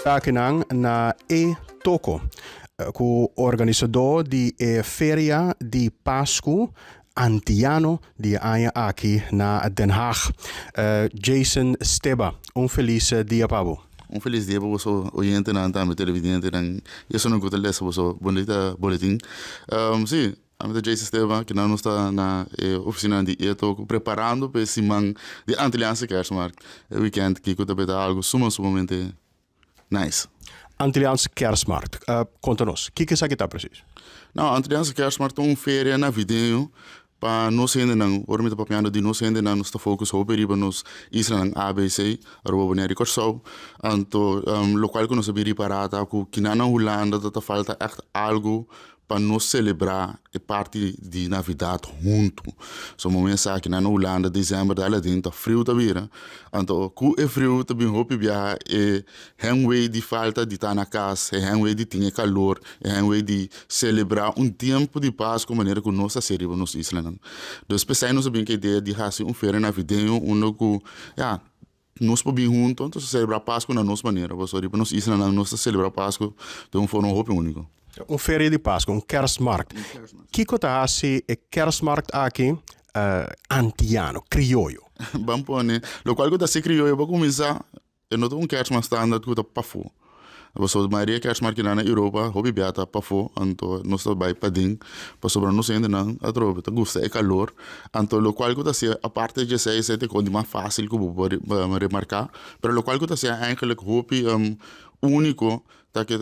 Akinang na e-toko, cu organizador di Feria di Pascu Antiano di Aya aqui na Den Haag. Jason Steba, feliz dia para você. Feliz dia para você, oyente na televidente, eu sou no Guto Lessa, você bonita boletim. Sim, a minha Jason Steba, que não está na oficina de e-toko, preparando para esse man de Antilliaanse Kerstmarkt. O weekend que eu estou algo sumamente nice. Antilliaanse Kerstmarkt, conta-nos, o que é isso aqui precies? Não, Antilliaanse Kerstmarkt é uma feira navideño para nós ainda não, ormita papiando de nós ainda não está focus op riba nos Israel ABC, arroba boneri corso, anto local que nós abri parata, que na Holanda dat falta echt algo para nós celebrar a parte de Navidad junto. So momento sa que na Holanda dezembro dela dentro frio também, anto ku é frio também hope bia e hangway de falta de estar na casa, hangway de ter calor, hangway de celebrar tempo de paz com maneira que nós celebra nos Islândia. Então pensei nós bem que ideia de fazer feira navideño onde ku nós podemos juntos então celebrar Páscoa na nossa maneira. Você riba nos Islândia nós celebrar Páscoa de forma hope único. Feria de Páscoa, Kerstmarkt. Kiko taasi Kerstmarkt aqui antiano, criollo. Bampone, lo qual que se criollo para começar, é não Kerstmarkt standard que tá pafo. Você maioria Kerstmarkt na Europa, hobby beata pafo, anto nós tá vai pading, para sobrar nós ainda não, a tropa, tá gosta é calor, anto lo qual que se a parte de sei se te coisa mais fácil que pode remarcar, pero lo qual que se eigenlijk hobby único dat je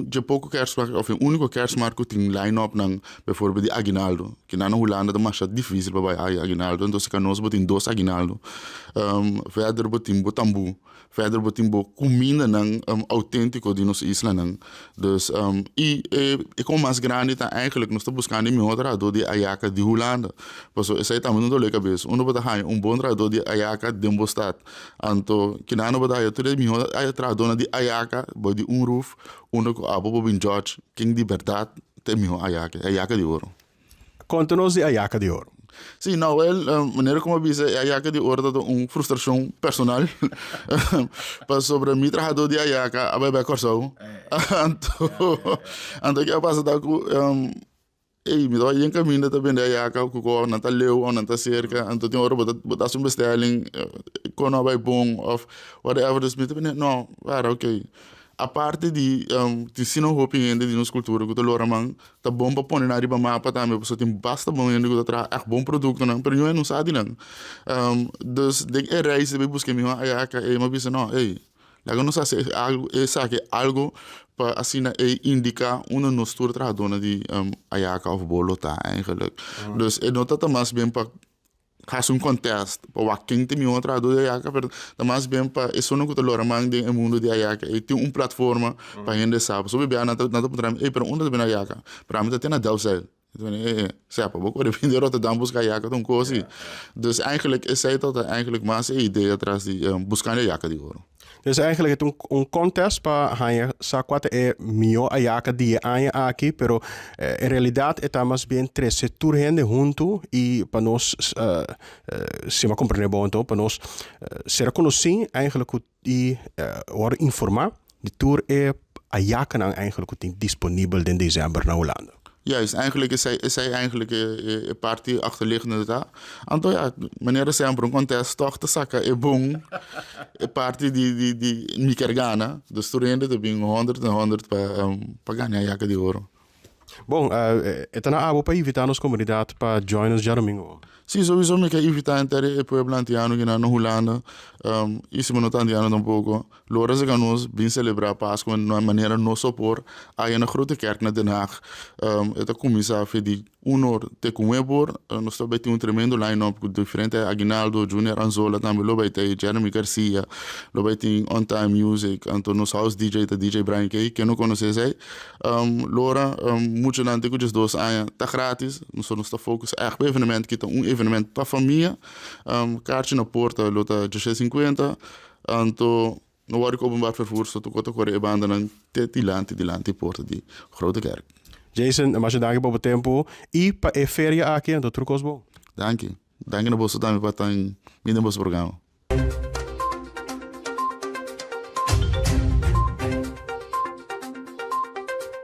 de pouco Kerstmarkt of een único Kerstmarkt tem line-up ng bijvoorbeeld die Aguinaldo. Que na Holanda é mais difícil para Aguinaldo, então se nós botem dois Aguinaldo. Verder botem botambu, verder botem comida ng autêntico de nossa isla ng. Dus e como mais grande tá eigenlijk nós estamos buscando um outro rador de Ayaka de Holanda. Paso essa aí também não dole cabeça. Botar aí bom rador de Ayaka de Mbostat. Anto que na botar aí tudo melhor aí rador de Ayaka, body roof. Onde a Bobo Bin George, King de verdade, tem meu Ayaka de ouro. Conta-nos de Ayaka de ouro. Sim, não, maneira como eu disse, Ayaka de ouro é uma frustração personal para sobre mim trabalhador de Ayaka, a bebê corso. Então que eu passo da me dá em caminho também de Ayaka, o que não tá leu ou não tá cerca, então tem hora botar um bestelling, quando não vai bom, of whatever, não, era ok. A parte de ensino roupa ainda de nossa cultura, que o man tá bom para pôr na riba mapa também, porque tem basta bom ainda que tá é bom produto não, mas não sabe não. Dus de reis de buscar me Ayaka e mas bisa não, lá não sabe algo, sabe algo para assim indicar uma nostura tradicional de Ayaka of bolota eigenlijk. Dus é nota mais bem para faz contest para quem tem outra do Ayaka, mas mais bem para isso não que o Loramang de mundo de Ayaka e tem uma plataforma para gente sabe sobre bem nada para mim para onde tem Ayaka para mim tem na Delcel sabe vou querer vender outra dan buscar Ayaka então coisa dus eigenlijk is hij tot eigenlijk mais ideia atrás de buscar Ayaka de ouro. Dus eigenlijk het contest para hanya sa quate é mio Ayaka de aya aqui, pero en realidad está más bien tres sectores gente junto y para nós se me compreender bom então para nós ser conhecido eigenlijk e worden informar de tour é Ayaka nou eigenlijk tem disponível in december na Holanda. Juist, eigenlijk is hij eigenlijk een partie achterliggende daar. Anto ja, meneer sempre een contest toch te zakken é bom. Een partie die Mikergana, de studenten die 100 para ganhar Ayaka de ouro. Bom, é na abo para invitar nos comunidade para join nos já domingo. Sim, sowieso me quer invitar inteiro o povo antiano que na Holanda, isso me não está antiano tampouco. Lora se ganhamos bem celebrar Páscoa de uma maneira não só por aí na grote kerk na Den Haag. Esta comissão fez de honor te comemor, nós também temos tremendo line-up com diferente Aguinaldo, Junior Anzola, também lo vai ter Jeremy Garcia, lo vai ter On Time Music, então nos house DJ tá DJ Brian Kay, que não conheces aí. Lora, muito antes que os dois anos tá grátis, nós está focus echt evenement que tá evenement para família, kaartje na porta lota 250, então no waar ik openbaar vervoer zo te kote kore banda ng tilanti porta di grote kerk. Jason, mas je dank op tempo e pa e feria aqui, então trucos bom. Dank je na bosso também para tan minha bosso programa.